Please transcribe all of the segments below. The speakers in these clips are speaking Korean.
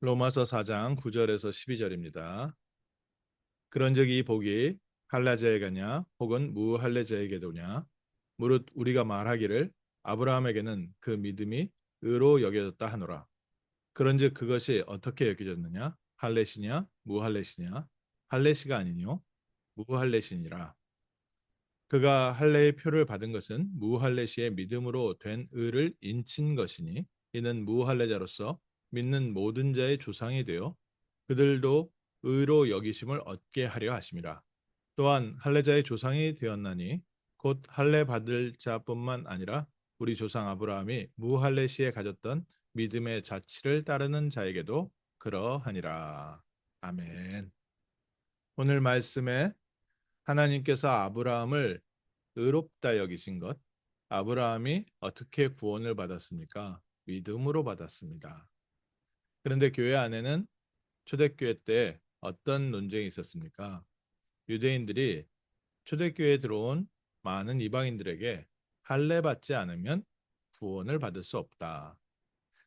로마서 4장 9절에서 12절입니다. 그런즉 이 복이 할례자에게냐 혹은 무할례자에게도냐 무릇 우리가 말하기를 아브라함에게는 그 믿음이 의로 여겨졌다 하노라. 그런즉 그것이 어떻게 여겨졌느냐 할례시냐 무할례시냐 할례시가 아니뇨 무할례시니라. 그가 할례의 표를 받은 것은 무할례시의 믿음으로 된 의를 인친 것이니 이는 무할례자로서 믿는 모든 자의 조상이 되어 그들도 의로 여기심을 얻게 하려 하심이라. 또한 할례자의 조상이 되었나니 곧 할례 받을 자뿐만 아니라 우리 조상 아브라함이 무할례시에 가졌던 믿음의 자치를 따르는 자에게도 그러하니라. 아멘. 오늘 말씀에 하나님께서 아브라함을 의롭다 여기신 것, 아브라함이 어떻게 구원을 받았습니까? 믿음으로 받았습니다. 그런데 교회 안에는 초대교회 때 어떤 논쟁이 있었습니까? 유대인들이 초대교회에 들어온 많은 이방인들에게 할례 받지 않으면 구원을 받을 수 없다.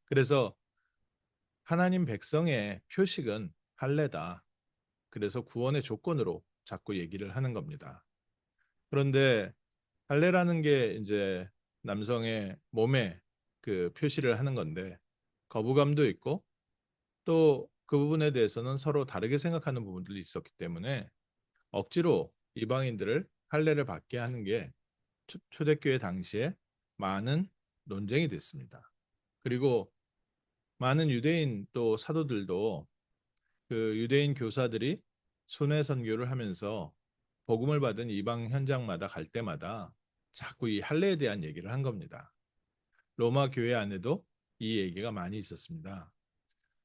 그래서 하나님 백성의 표식은 할례다. 그래서 구원의 조건으로 자꾸 얘기를 하는 겁니다. 그런데 할례라는 게 이제 남성의 몸에 그 표시를 하는 건데 거부감도 있고 또 그 부분에 대해서는 서로 다르게 생각하는 부분들이 있었기 때문에 억지로 이방인들을 할례를 받게 하는 게 초대교회 당시에 많은 논쟁이 됐습니다. 그리고 많은 유대인 또 사도들도 그 유대인 교사들이 순회 선교를 하면서 복음을 받은 이방 현장마다 갈 때마다 자꾸 이 할례에 대한 얘기를 한 겁니다. 로마 교회 안에도 이 얘기가 많이 있었습니다.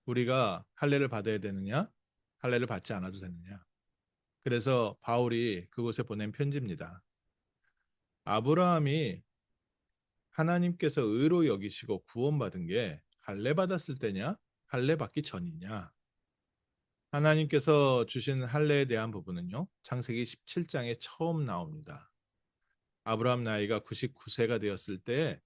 우리가 할례를 받아야 되느냐? 할례를 받지 않아도 되느냐? 그래서 바울이 그곳에 보낸 편지입니다. 아브라함이 하나님께서 의로 여기시고 구원받은 게 할례 받았을 때냐? 할례 받기 전이냐? 하나님께서 주신 할례에 대한 부분은요. 창세기 17장에 처음 나옵니다. 아브라함 나이가 99세가 되었을 때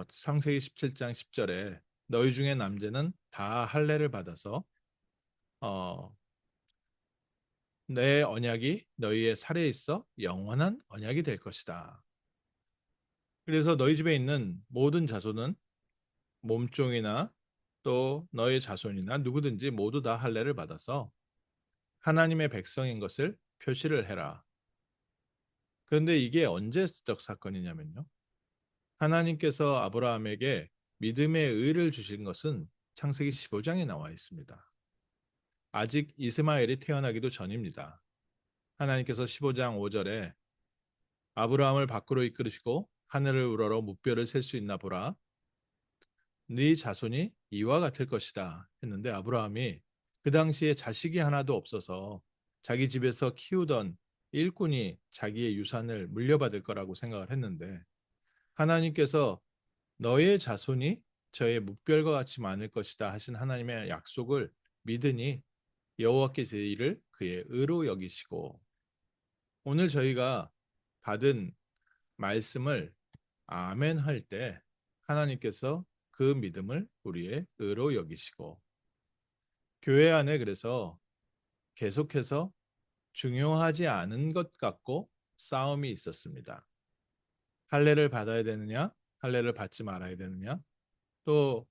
창세기 17장 10절에 너희 중에 남자는 다 할례를 받아서 어, 내 언약이 너희의 살에 있어 영원한 언약이 될 것이다. 그래서 너희 집에 있는 모든 자손은 몸종이나 또 너의 자손이나 누구든지 모두 다 할례를 받아서 하나님의 백성인 것을 표시를 해라. 그런데 이게 언제적 사건이냐면요. 하나님께서 아브라함에게 믿음의 의를 주신 것은 창세기 15장에 나와 있습니다. 아직 이스마엘이 태어나기도 전입니다. 하나님께서 15장 5절에 아브라함을 밖으로 이끌으시고 하늘을 우러러 무뼈를 셀 수 있나 보라. 네 자손이 이와 같을 것이다 했는데 아브라함이 그 당시에 자식이 하나도 없어서 자기 집에서 키우던 일꾼이 자기의 유산을 물려받을 거라고 생각을 했는데 하나님께서 너의 자손이 저의 묵별과 같이 많을 것이다 하신 하나님의 약속을 믿으니 여호와께서 이를 그의 의로 여기시고 오늘 저희가 받은 말씀을 아멘 할 때 하나님께서 그 믿음을 우리의 의로 여기시고 교회 안에 그래서 계속해서 중요하지 않은 것 같고 싸움이 있었습니다. 할례를 받아야 되느냐? 할례를 받지 말아야 되느냐? 또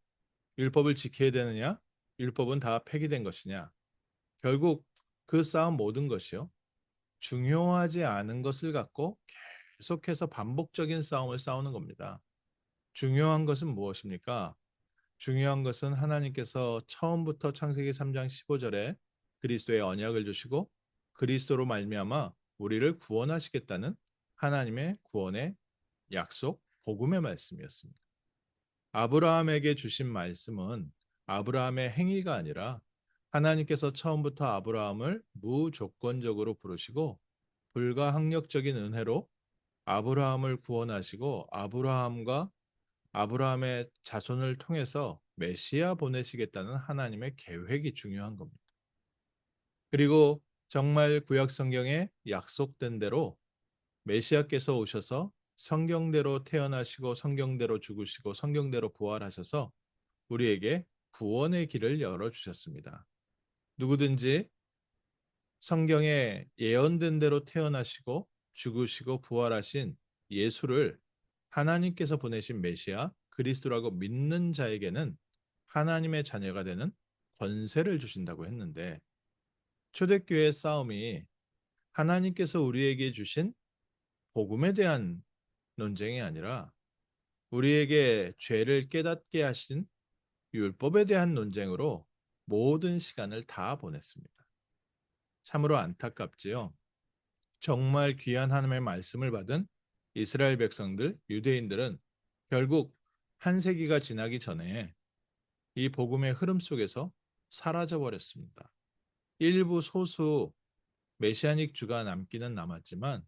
율법을 지켜야 되느냐? 율법은 다 폐기된 것이냐? 결국 그 싸움 모든 것이요. 중요하지 않은 것을 갖고 계속해서 반복적인 싸움을 싸우는 겁니다. 중요한 것은 무엇입니까? 중요한 것은 하나님께서 처음부터 창세기 3장 15절에 그리스도의 언약을 주시고 그리스도로 말미암아 우리를 구원하시겠다는 하나님의 구원의 약속, 복음의 말씀이었습니다. 아브라함에게 주신 말씀은 아브라함의 행위가 아니라 하나님께서 처음부터 아브라함을 무조건적으로 부르시고 불가항력적인 은혜로 아브라함을 구원하시고 아브라함과 아브라함의 자손을 통해서 메시아 보내시겠다는 하나님의 계획이 중요한 겁니다. 그리고 정말 구약 성경에 약속된 대로 메시아께서 오셔서 성경대로 태어나시고 성경대로 죽으시고 성경대로 부활하셔서 우리에게 구원의 길을 열어주셨습니다. 누구든지 성경에 예언된 대로 태어나시고 죽으시고 부활하신 예수를 하나님께서 보내신 메시아 그리스도라고 믿는 자에게는 하나님의 자녀가 되는 권세를 주신다고 했는데, 초대교회의 싸움이 하나님께서 우리에게 주신 복음에 대한 논쟁이 아니라 우리에게 죄를 깨닫게 하신 율법에 대한 논쟁으로 모든 시간을 다 보냈습니다. 참으로 안타깝지요. 정말 귀한 하나님의 말씀을 받은 이스라엘 백성들, 유대인들은 결국 한 세기가 지나기 전에 이 복음의 흐름 속에서 사라져 버렸습니다. 일부 소수 메시아닉 주가 남기는 남았지만,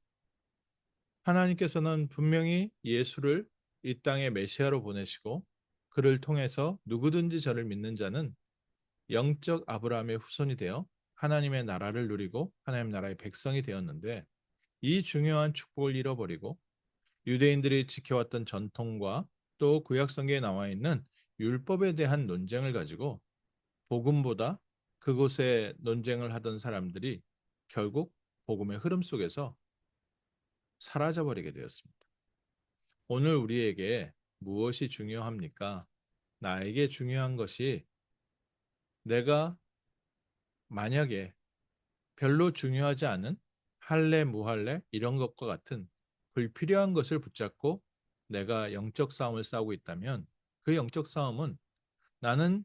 하나님께서는 분명히 예수를 이 땅에 메시아로 보내시고 그를 통해서 누구든지 저를 믿는 자는 영적 아브라함의 후손이 되어 하나님의 나라를 누리고 하나님 나라의 백성이 되었는데, 이 중요한 축복을 잃어버리고 유대인들이 지켜왔던 전통과 또 구약 성경에 나와 있는 율법에 대한 논쟁을 가지고 복음보다 그곳에 논쟁을 하던 사람들이 결국 복음의 흐름 속에서 사라져버리게 되었습니다. 오늘 우리에게 무엇이 중요합니까? 나에게 중요한 것이, 내가 만약에 별로 중요하지 않은 할례, 무할례 이런 것과 같은 불필요한 것을 붙잡고 내가 영적 싸움을 싸우고 있다면, 그 영적 싸움은, 나는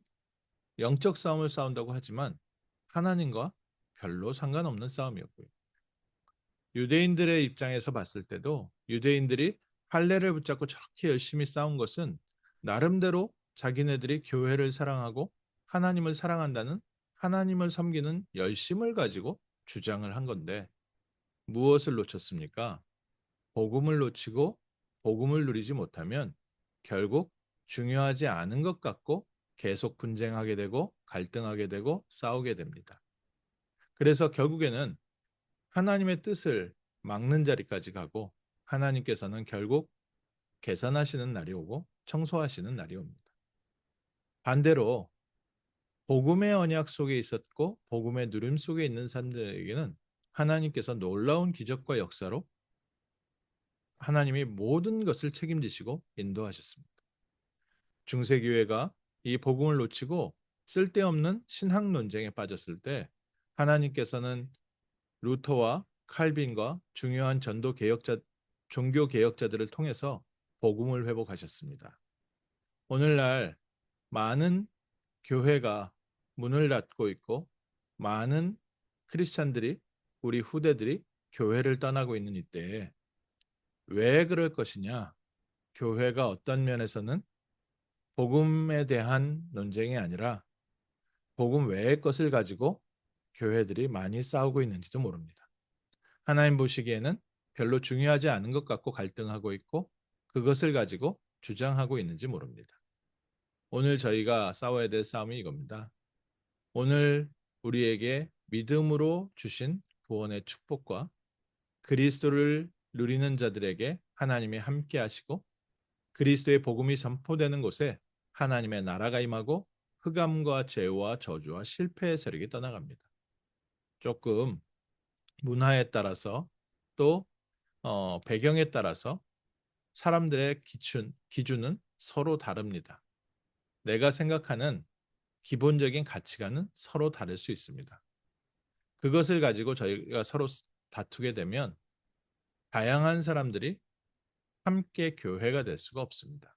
영적 싸움을 싸운다고 하지만 하나님과 별로 상관없는 싸움이었고요. 유대인들의 입장에서 봤을 때도 유대인들이 할례를 붙잡고 저렇게 열심히 싸운 것은 나름대로 자기네들이 교회를 사랑하고 하나님을 사랑한다는, 하나님을 섬기는 열심을 가지고 주장을 한 건데, 무엇을 놓쳤습니까? 복음을 놓치고 복음을 누리지 못하면 결국 중요하지 않은 것 같고 계속 분쟁하게 되고 갈등하게 되고 싸우게 됩니다. 그래서 결국에는 하나님의 뜻을 막는 자리까지 가고, 하나님께서는 결국 계산하시는 날이 오고 청소하시는 날이 옵니다. 반대로 복음의 언약 속에 있었고 복음의 누림 속에 있는 사람들에게는 하나님께서 놀라운 기적과 역사로 하나님이 모든 것을 책임지시고 인도하셨습니다. 중세교회가 이 복음을 놓치고 쓸데없는 신학 논쟁에 빠졌을 때 하나님께서는 루터와 칼빈과 중요한 전도 개혁자, 종교 개혁자들을 통해서 복음을 회복하셨습니다. 오늘날 많은 교회가 문을 닫고 있고 많은 크리스찬들이, 우리 후대들이 교회를 떠나고 있는 이때에 왜 그럴 것이냐? 교회가 어떤 면에서는 복음에 대한 논쟁이 아니라 복음 외의 것을 가지고 교회들이 많이 싸우고 있는지도 모릅니다. 하나님 보시기에는 별로 중요하지 않은 것 같고 갈등하고 있고 그것을 가지고 주장하고 있는지 모릅니다. 오늘 저희가 싸워야 될 싸움이 이겁니다. 오늘 우리에게 믿음으로 주신 구원의 축복과 그리스도를 누리는 자들에게 하나님이 함께 하시고 그리스도의 복음이 전포되는 곳에 하나님의 나라가 임하고 흑암과 죄와 저주와 실패의 세력이 떠나갑니다. 조금 문화에 따라서 또 배경에 따라서 사람들의 기준은 서로 다릅니다. 내가 생각하는 기본적인 가치관은 서로 다를 수 있습니다. 그것을 가지고 저희가 서로 다투게 되면 다양한 사람들이 함께 교회가 될 수가 없습니다.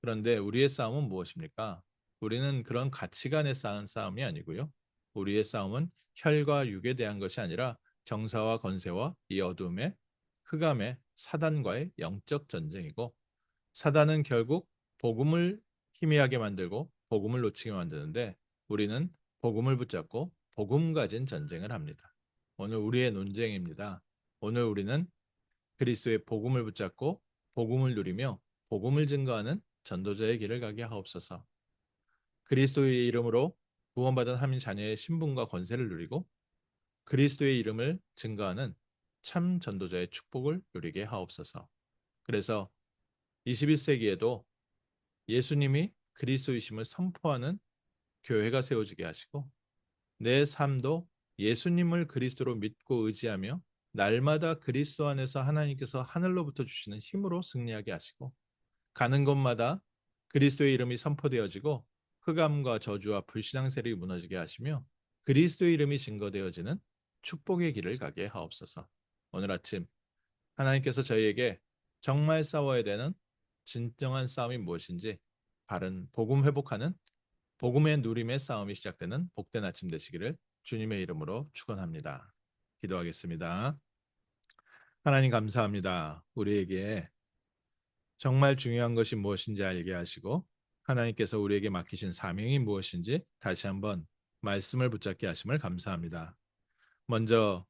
그런데 우리의 싸움은 무엇입니까? 우리는 그런 가치관에 쌓은 싸움이 아니고요. 우리의 싸움은 혈과 육에 대한 것이 아니라 정사와 권세와 이 어둠의 흑암의 사단과의 영적 전쟁이고, 사단은 결국 복음을 희미하게 만들고 복음을 놓치게 만드는데, 우리는 복음을 붙잡고 복음 가진 전쟁을 합니다. 오늘 우리의 논쟁입니다. 오늘 우리는 그리스도의 복음을 붙잡고 복음을 누리며 복음을 증거하는 전도자의 길을 가게 하옵소서. 그리스도의 이름으로 구원받은 한 자녀의 신분과 권세를 누리고 그리스도의 이름을 증거하는 참 전도자의 축복을 누리게 하옵소서. 그래서 21세기에도 예수님이 그리스도이심을 선포하는 교회가 세워지게 하시고 내 삶도 예수님을 그리스도로 믿고 의지하며 날마다 그리스도 안에서 하나님께서 하늘로부터 주시는 힘으로 승리하게 하시고 가는 곳마다 그리스도의 이름이 선포되어지고 흑암과 저주와 불신앙 세력이 무너지게 하시며 그리스도의 이름이 증거되어지는 축복의 길을 가게 하옵소서. 오늘 아침 하나님께서 저희에게 정말 싸워야 되는 진정한 싸움이 무엇인지 바른 복음 회복하는 복음의 누림의 싸움이 시작되는 복된 아침 되시기를 주님의 이름으로 축원합니다. 기도하겠습니다. 하나님 감사합니다. 우리에게 정말 중요한 것이 무엇인지 알게 하시고 하나님께서 우리에게 맡기신 사명이 무엇인지 다시 한번 말씀을 붙잡게 하심을 감사합니다. 먼저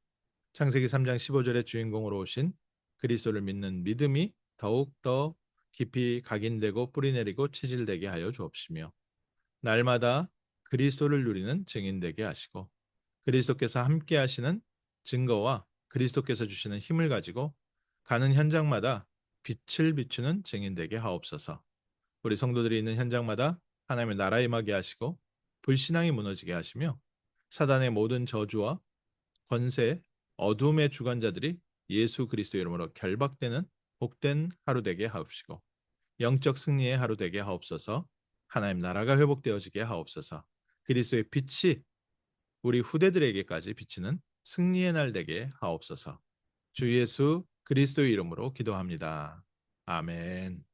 창세기 3장 15절의 주인공으로 오신 그리스도를 믿는 믿음이 더욱 더 깊이 각인되고 뿌리내리고 체질되게 하여 주옵시며 날마다 그리스도를 누리는 증인되게 하시고 그리스도께서 함께 하시는 증거와 그리스도께서 주시는 힘을 가지고 가는 현장마다 빛을 비추는 증인되게 하옵소서. 우리 성도들이 있는 현장마다 하나님의 나라 임하게 하시고 불신앙이 무너지게 하시며 사단의 모든 저주와 권세, 어둠의 주관자들이 예수 그리스도 이름으로 결박되는 복된 하루 되게 하옵시고 영적 승리의 하루 되게 하옵소서. 하나님 나라가 회복되어지게 하옵소서. 그리스도의 빛이 우리 후대들에게까지 비치는 승리의 날 되게 하옵소서. 주 예수 그리스도의 이름으로 기도합니다. 아멘.